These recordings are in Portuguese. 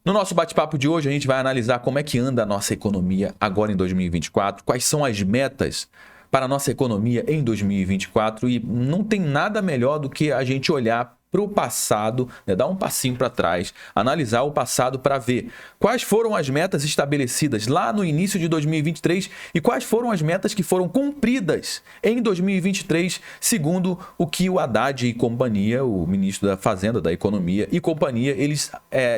No nosso bate-papo de hoje, a gente vai analisar como é que anda a nossa economia agora em 2024, quais são as metas para a nossa economia em 2024 e não tem nada melhor do que a gente olhar para o passado, dar um passinho para trás, analisar o passado para ver quais foram as metas estabelecidas lá no início de 2023 e quais foram as metas que foram cumpridas em 2023, segundo o que o Haddad e companhia, o ministro da Fazenda, da Economia e companhia, eles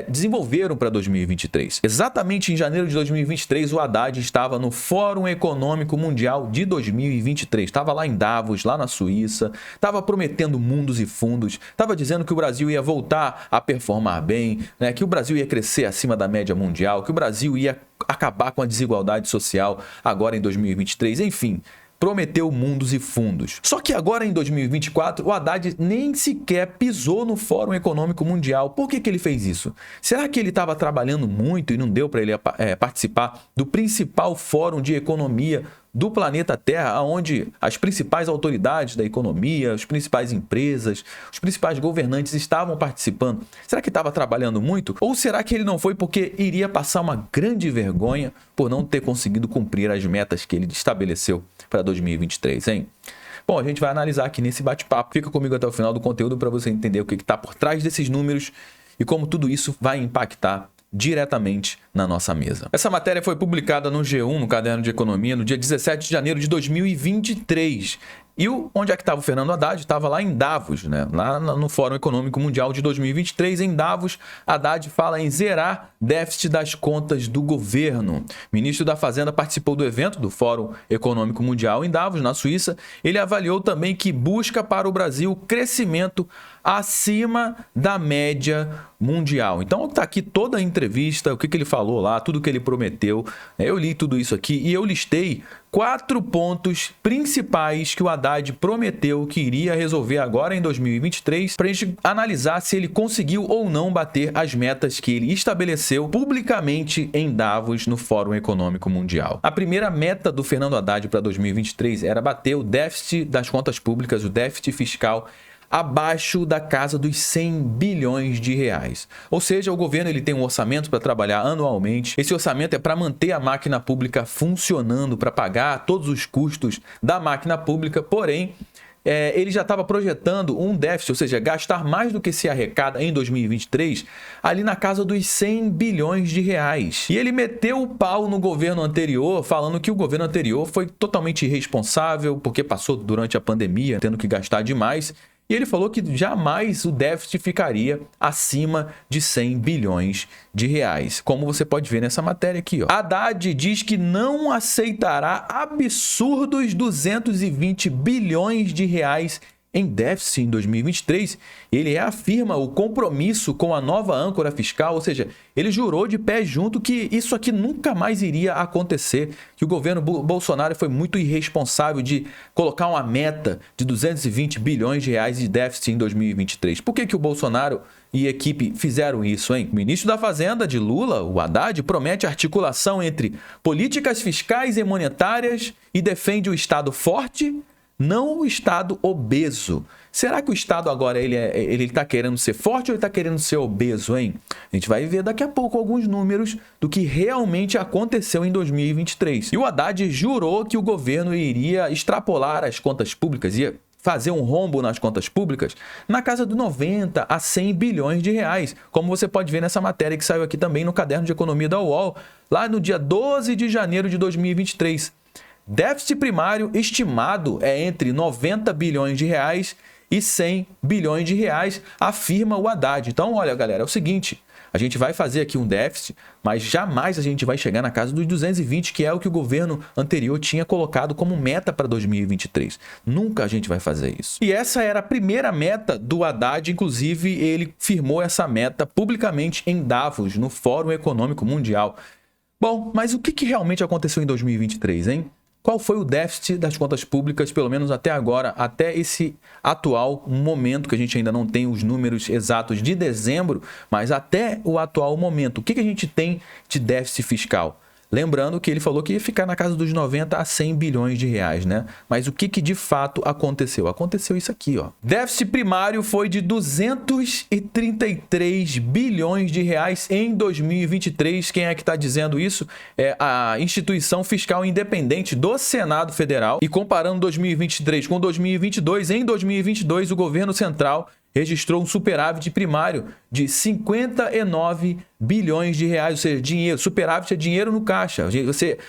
desenvolveram para 2023. Exatamente em janeiro de 2023, o Haddad estava no Fórum Econômico Mundial de 2023. Estava lá em Davos, lá na Suíça, estava prometendo mundos e fundos, estava dizendo que o Brasil ia voltar a performar bem, né? Que o Brasil ia crescer acima da média mundial, que o Brasil ia acabar com a desigualdade social agora em 2023, enfim, prometeu mundos e fundos. Só que agora em 2024, o Haddad nem sequer pisou no Fórum Econômico Mundial. Por que ele fez isso? Será que ele estava trabalhando muito e não deu para ele participar do principal fórum de economia do planeta Terra, onde as principais autoridades da economia, as principais empresas, os principais governantes estavam participando? Será que estava trabalhando muito? Ou será que ele não foi porque iria passar uma grande vergonha por não ter conseguido cumprir as metas que ele estabeleceu para 2023, hein? Bom, a gente vai analisar aqui nesse bate-papo. Fica comigo até o final do conteúdo para você entender o que está por trás desses números e como tudo isso vai impactar diretamente na nossa mesa. Essa matéria foi publicada no G1, no Caderno de Economia, no dia 17 de janeiro de 2023. E onde é que estava o Fernando Haddad? Estava lá em Davos, né? Lá no Fórum Econômico Mundial de 2023, em Davos. Haddad fala em zerar déficit das contas do governo. O ministro da Fazenda participou do evento do Fórum Econômico Mundial em Davos, na Suíça. Ele avaliou também que busca para o Brasil crescimento acima da média mundial. Então está aqui toda a entrevista, o que ele falou lá, tudo que ele prometeu. Eu li tudo isso aqui e eu listei 4 pontos principais que o Haddad prometeu que iria resolver agora em 2023 para a gente analisar se ele conseguiu ou não bater as metas que ele estabeleceu publicamente em Davos no Fórum Econômico Mundial. A primeira meta do Fernando Haddad para 2023 era bater o déficit das contas públicas, o déficit fiscal, abaixo da casa dos 100 bilhões de reais. Ou seja, o governo ele tem um orçamento para trabalhar anualmente. Esse orçamento é para manter a máquina pública funcionando, para pagar todos os custos da máquina pública, porém, ele já estava projetando um déficit, ou seja, gastar mais do que se arrecada em 2023, ali na casa dos 100 bilhões de reais. E ele meteu o pau no governo anterior, falando que o governo anterior foi totalmente irresponsável, porque passou durante a pandemia tendo que gastar demais. E ele falou que jamais o déficit ficaria acima de 100 bilhões de reais, como você pode ver nessa matéria aqui, ó. Haddad diz que não aceitará absurdos 220 bilhões de reais em déficit em 2023. Ele reafirma o compromisso com a nova âncora fiscal, ou seja, ele jurou de pé junto que isso aqui nunca mais iria acontecer, que o governo Bolsonaro foi muito irresponsável de colocar uma meta de 220 bilhões de reais de déficit em 2023. Por que o Bolsonaro e equipe fizeram isso, hein? O ministro da Fazenda de Lula, o Haddad, promete articulação entre políticas fiscais e monetárias e defende o Estado forte, não o Estado obeso. Será que o Estado agora ele está querendo ser forte ou ele está querendo ser obeso, hein? A gente vai ver daqui a pouco alguns números do que realmente aconteceu em 2023. E o Haddad jurou que o governo iria extrapolar as contas públicas, ia fazer um rombo nas contas públicas na casa de 90 a 100 bilhões de reais, como você pode ver nessa matéria que saiu aqui também no Caderno de Economia da UOL, lá no dia 12 de janeiro de 2023. Déficit primário estimado é entre 90 bilhões de reais e 100 bilhões de reais, afirma o Haddad. Então, olha, galera, é o seguinte, a gente vai fazer aqui um déficit, mas jamais a gente vai chegar na casa dos 220, que é o que o governo anterior tinha colocado como meta para 2023. Nunca a gente vai fazer isso. E essa era a primeira meta do Haddad, inclusive ele firmou essa meta publicamente em Davos, no Fórum Econômico Mundial. Bom, mas o que realmente aconteceu em 2023, hein? Qual foi o déficit das contas públicas, pelo menos até agora, até esse atual momento, que a gente ainda não tem os números exatos de dezembro, mas até o atual momento, o que a gente tem de déficit fiscal? Lembrando que ele falou que ia ficar na casa dos 90 a 100 bilhões de reais, né? Mas o que de fato aconteceu? Aconteceu isso aqui, ó. Déficit primário foi de 233 bilhões de reais em 2023. Quem é que está dizendo isso? É a Instituição Fiscal Independente do Senado Federal. E comparando 2023 com 2022, em 2022 o governo central registrou um superávit primário de 59 bilhões de reais, ou seja, dinheiro. Superávit é dinheiro no caixa. Você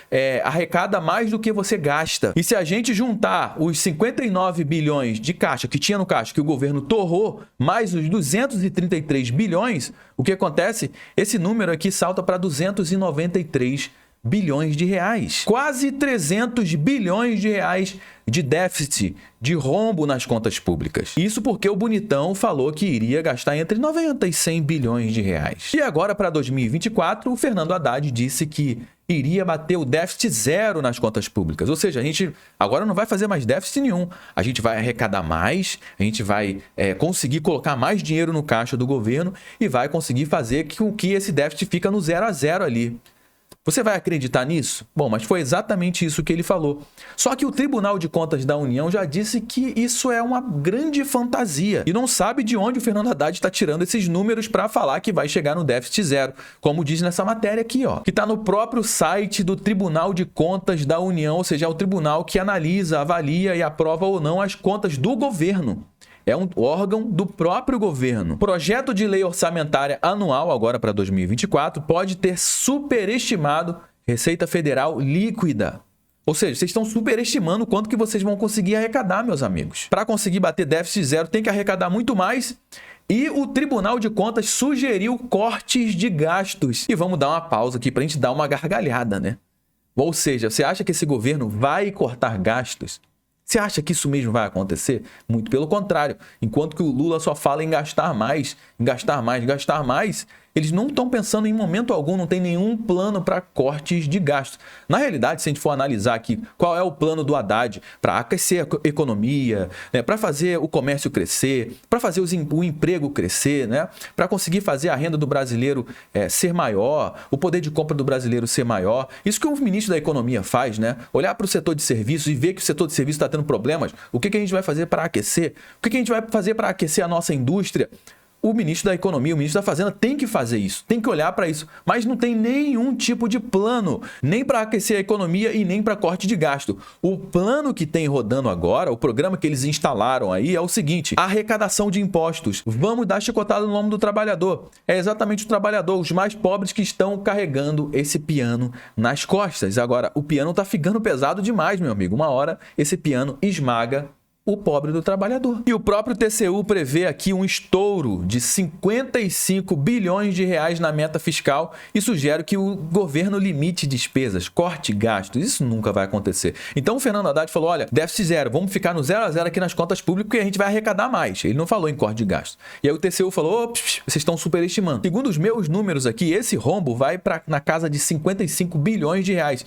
arrecada mais do que você gasta. E se a gente juntar os 59 bilhões de caixa que tinha no caixa, que o governo torrou, mais os 233 bilhões, o que acontece? Esse número aqui salta para 293 bilhões de reais. Quase 300 bilhões de reais de déficit, de rombo nas contas públicas. Isso porque o bonitão falou que iria gastar entre 90 e 100 bilhões de reais. E agora, para 2024, o Fernando Haddad disse que iria bater o déficit zero nas contas públicas. Ou seja, a gente agora não vai fazer mais déficit nenhum. A gente vai arrecadar mais, a gente vai conseguir colocar mais dinheiro no caixa do governo e vai conseguir fazer com que esse déficit fica no 0 a 0 ali. Você vai acreditar nisso? Bom, mas foi exatamente isso que ele falou. Só que o Tribunal de Contas da União já disse que isso é uma grande fantasia e não sabe de onde o Fernando Haddad está tirando esses números para falar que vai chegar no déficit zero, como diz nessa matéria aqui, ó, que está no próprio site do Tribunal de Contas da União, ou seja, é o tribunal que analisa, avalia e aprova ou não as contas do governo. É um órgão do próprio governo. O projeto de lei orçamentária anual, agora para 2024, pode ter superestimado Receita Federal líquida. Ou seja, vocês estão superestimando o quanto que vocês vão conseguir arrecadar, meus amigos. Para conseguir bater déficit zero, tem que arrecadar muito mais. E o Tribunal de Contas sugeriu cortes de gastos. E vamos dar uma pausa aqui para a gente dar uma gargalhada, né? Ou seja, você acha que esse governo vai cortar gastos? Você acha que isso mesmo vai acontecer? Muito pelo contrário. Enquanto que o Lula só fala em gastar mais, em gastar mais, gastar mais, eles não estão pensando em momento algum, não tem nenhum plano para cortes de gastos. Na realidade, se a gente for analisar aqui qual é o plano do Haddad para aquecer a economia, né, para fazer o comércio crescer, para fazer o emprego crescer, né, para conseguir fazer a renda do brasileiro ser maior, o poder de compra do brasileiro ser maior. Isso que o ministro da Economia faz, né? Olhar para o setor de serviços e ver que o setor de serviços está tendo problemas. O que a gente vai fazer para aquecer? O que a gente vai fazer para aquecer a nossa indústria? O ministro da Economia, o ministro da Fazenda tem que fazer isso, tem que olhar para isso, mas não tem nenhum tipo de plano, nem para aquecer a economia e nem para corte de gasto. O plano que tem rodando agora, o programa que eles instalaram aí é o seguinte: arrecadação de impostos. Vamos dar chicotada no nome do trabalhador. É exatamente o trabalhador, os mais pobres que estão carregando esse piano nas costas. Agora, o piano tá ficando pesado demais, meu amigo. Uma hora esse piano esmaga o pobre do trabalhador. E o próprio TCU prevê aqui um estouro de 55 bilhões de reais na meta fiscal e sugere que o governo limite despesas, corte gastos. Isso nunca vai acontecer. Então o Fernando Haddad falou, olha, déficit zero, vamos ficar no 0 a 0 aqui nas contas públicas porque a gente vai arrecadar mais. Ele não falou em corte de gastos. E aí o TCU falou, vocês estão superestimando. Segundo os meus números aqui, esse rombo vai na casa de 55 bilhões de reais.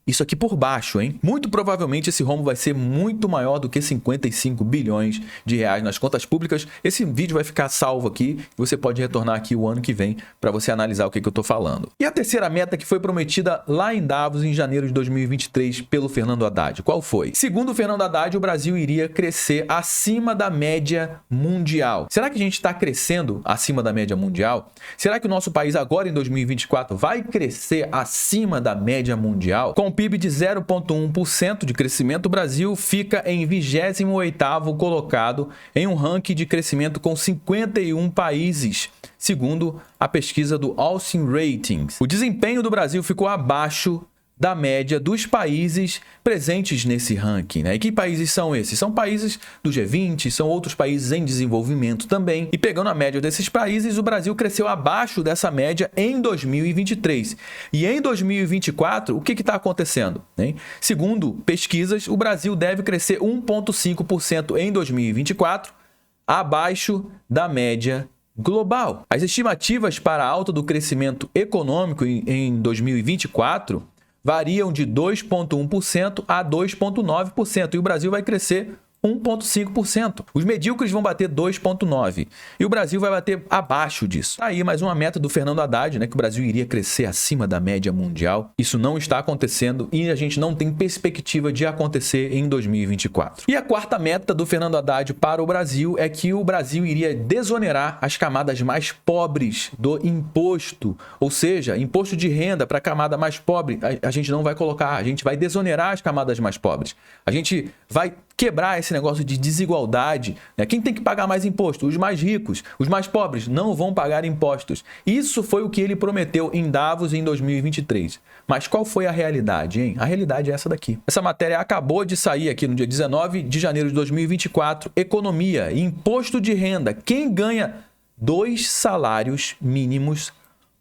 Isso aqui por baixo, hein? Muito provavelmente esse rombo vai ser muito maior do que 55 bilhões de reais nas contas públicas. Esse vídeo vai ficar salvo aqui e você pode retornar aqui o ano que vem para você analisar o que eu estou falando. E a terceira meta que foi prometida lá em Davos em janeiro de 2023 pelo Fernando Haddad, qual foi? Segundo o Fernando Haddad, o Brasil iria crescer acima da média mundial. Será que a gente está crescendo acima da média mundial? Será que o nosso país agora em 2024 vai crescer acima da média mundial? Com PIB de 0,1% de crescimento, o Brasil fica em 28º colocado em um ranking de crescimento com 51 países, segundo a pesquisa do Austin Ratings. O desempenho do Brasil ficou abaixo da média dos países presentes nesse ranking, né? E que países são esses? São países do G20, são outros países em desenvolvimento também. E pegando a média desses países, o Brasil cresceu abaixo dessa média em 2023. E em 2024, o que está acontecendo, hein? Segundo pesquisas, o Brasil deve crescer 1,5% em 2024, abaixo da média global. As estimativas para a alta do crescimento econômico em 2024 variam de 2,1% a 2,9%. E o Brasil vai crescer 1,5%. Os medíocres vão bater 2,9%. E o Brasil vai bater abaixo disso. Tá aí mais uma meta do Fernando Haddad, né, que o Brasil iria crescer acima da média mundial. Isso não está acontecendo e a gente não tem perspectiva de acontecer em 2024. E a quarta meta do Fernando Haddad para o Brasil é que o Brasil iria desonerar as camadas mais pobres do imposto. Ou seja, imposto de renda para a camada mais pobre, a gente não vai colocar, a gente vai desonerar as camadas mais pobres. A gente vai quebrar esse negócio de desigualdade, né? Quem tem que pagar mais imposto? Os mais ricos. Os mais pobres não vão pagar impostos. Isso foi o que ele prometeu em Davos em 2023. Mas qual foi a realidade, hein? A realidade é essa daqui. Essa matéria acabou de sair aqui no dia 19 de janeiro de 2024. Economia, imposto de renda. Quem ganha 2 salários mínimos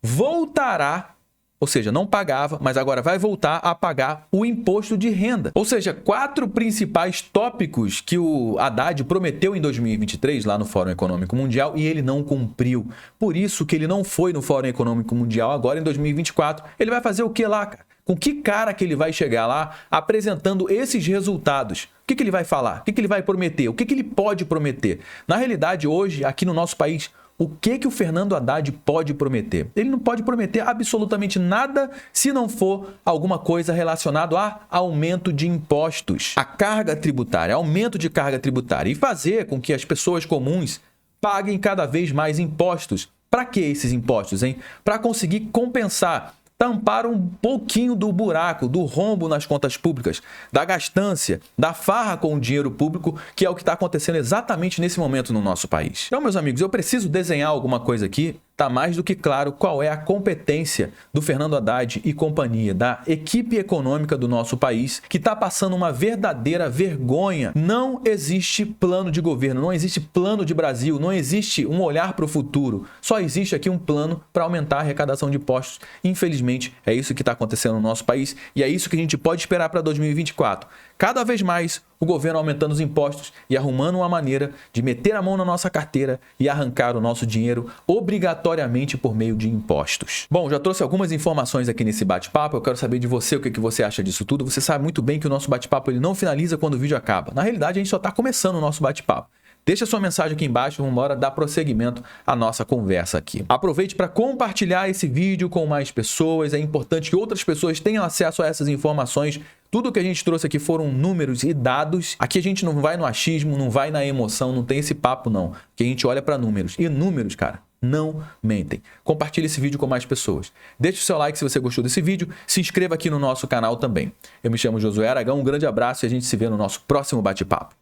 voltará, ou seja, não pagava, mas agora vai voltar a pagar o imposto de renda. Ou seja, 4 principais tópicos que o Haddad prometeu em 2023 lá no Fórum Econômico Mundial e ele não cumpriu. Por isso que ele não foi no Fórum Econômico Mundial agora em 2024. Ele vai fazer o que lá, cara? Com que cara que ele vai chegar lá apresentando esses resultados? O que ele vai falar? O que ele vai prometer? O que ele pode prometer? Na realidade, hoje, aqui no nosso país, o que o Fernando Haddad pode prometer? Ele não pode prometer absolutamente nada se não for alguma coisa relacionada a aumento de impostos, a carga tributária, aumento de carga tributária e fazer com que as pessoas comuns paguem cada vez mais impostos. Para que esses impostos, hein? Para conseguir compensar, tampar um pouquinho do buraco, do rombo nas contas públicas, da gastância, da farra com o dinheiro público, que é o que está acontecendo exatamente nesse momento no nosso país. Então, meus amigos, eu preciso desenhar alguma coisa aqui. Está mais do que claro qual é a competência do Fernando Haddad e companhia, da equipe econômica do nosso país, que está passando uma verdadeira vergonha. Não existe plano de governo, não existe plano de Brasil, não existe um olhar para o futuro. Só existe aqui um plano para aumentar a arrecadação de impostos. Infelizmente, é isso que está acontecendo no nosso país e é isso que a gente pode esperar para 2024. Cada vez mais o governo aumentando os impostos e arrumando uma maneira de meter a mão na nossa carteira e arrancar o nosso dinheiro obrigatoriamente por meio de impostos. Bom, já trouxe algumas informações aqui nesse bate-papo, eu quero saber de você o que você acha disso tudo. Você sabe muito bem que o nosso bate-papo ele não finaliza quando o vídeo acaba. Na realidade, a gente só está começando o nosso bate-papo. Deixa sua mensagem aqui embaixo, vamos embora dar prosseguimento à nossa conversa aqui. Aproveite para compartilhar esse vídeo com mais pessoas, é importante que outras pessoas tenham acesso a essas informações. Tudo que a gente trouxe aqui foram números e dados. Aqui a gente não vai no achismo, não vai na emoção, não tem esse papo não. Que a gente olha para números. E números, cara, não mentem. Compartilhe esse vídeo com mais pessoas. Deixe o seu like se você gostou desse vídeo. Se inscreva aqui no nosso canal também. Eu me chamo Josué Aragão, um grande abraço e a gente se vê no nosso próximo bate-papo.